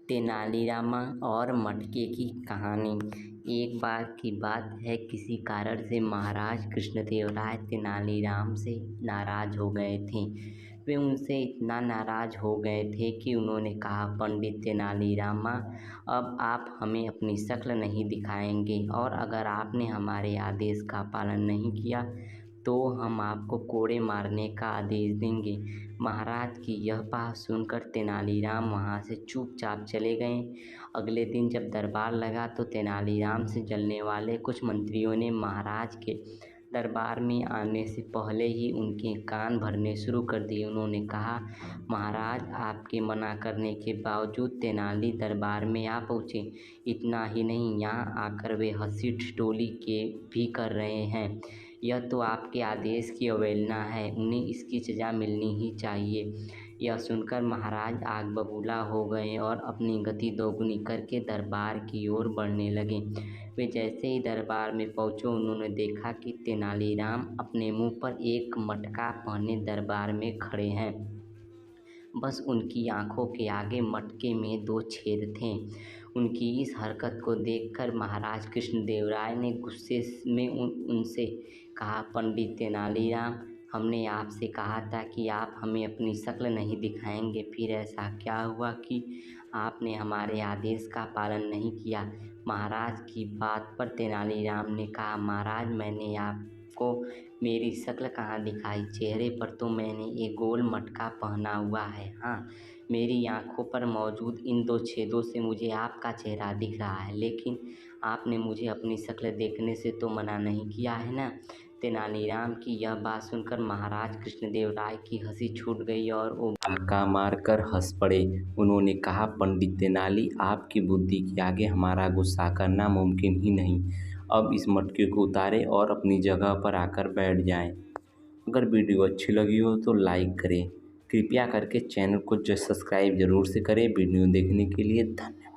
तेनालीरामा और मटके की कहानी। एक बार की बात है, किसी कारण से महाराज कृष्णदेवराय तेनालीराम से नाराज हो गए थे। वे उनसे इतना नाराज हो गए थे कि उन्होंने कहा, पंडित तेनालीरामा, अब आप हमें अपनी शक्ल नहीं दिखाएंगे और अगर आपने हमारे आदेश का पालन नहीं किया तो हम आपको कोड़े मारने का आदेश देंगे। महाराज की यह बात सुनकर तेनालीराम वहाँ से चुपचाप चले गए। अगले दिन जब दरबार लगा तो तेनालीराम से जलने वाले कुछ मंत्रियों ने महाराज के दरबार में आने से पहले ही उनके कान भरने शुरू कर दिए। उन्होंने कहा, महाराज, आपके मना करने के बावजूद तेनाली दरबार में आ पहुँचे। इतना ही नहीं, यहाँ आकर वे हंसी ठिठोली के भी कर रहे हैं। यह तो आपके आदेश की अवहेलना है, उन्हें इसकी सज़ा मिलनी ही चाहिए। यह सुनकर महाराज आग बबूला हो गए और अपनी गति दोगुनी करके दरबार की ओर बढ़ने लगे। वे जैसे ही दरबार में पहुँचे, उन्होंने देखा कि तेनालीराम अपने मुंह पर एक मटका पहने दरबार में खड़े हैं। बस उनकी आंखों के आगे मटके में 2 छेद थे। उनकी इस हरकत को देखकर महाराज कृष्णदेवराय ने गुस्से में उनसे कहा, पंडित तेनालीराम, हमने आपसे कहा था कि आप हमें अपनी शक्ल नहीं दिखाएंगे, फिर ऐसा क्या हुआ कि आपने हमारे आदेश का पालन नहीं किया। महाराज की बात पर तेनालीराम ने कहा, महाराज, मैंने आपको मेरी शक्ल कहाँ दिखाई? चेहरे पर तो मैंने एक गोल मटका पहना हुआ है। हाँ, मेरी आंखों पर मौजूद इन 2 छेदों से मुझे आपका चेहरा दिख रहा है, लेकिन आपने मुझे अपनी शक्ल देखने से तो मना नहीं किया है ना। तेनालीराम की यह बात सुनकर महाराज कृष्णदेवराय की हंसी छूट गई और वो भड़का मारकर हंस पड़े। उन्होंने कहा, पंडित तेनाली, आपकी बुद्धि के आगे हमारा गुस्सा करना मुमकिन ही नहीं। अब इस मटके को उतारें और अपनी जगह पर आकर बैठ जाएं। अगर वीडियो अच्छी लगी हो तो लाइक करें। कृपया करके चैनल को सब्सक्राइब जरूर से करें। वीडियो देखने के लिए धन्यवाद।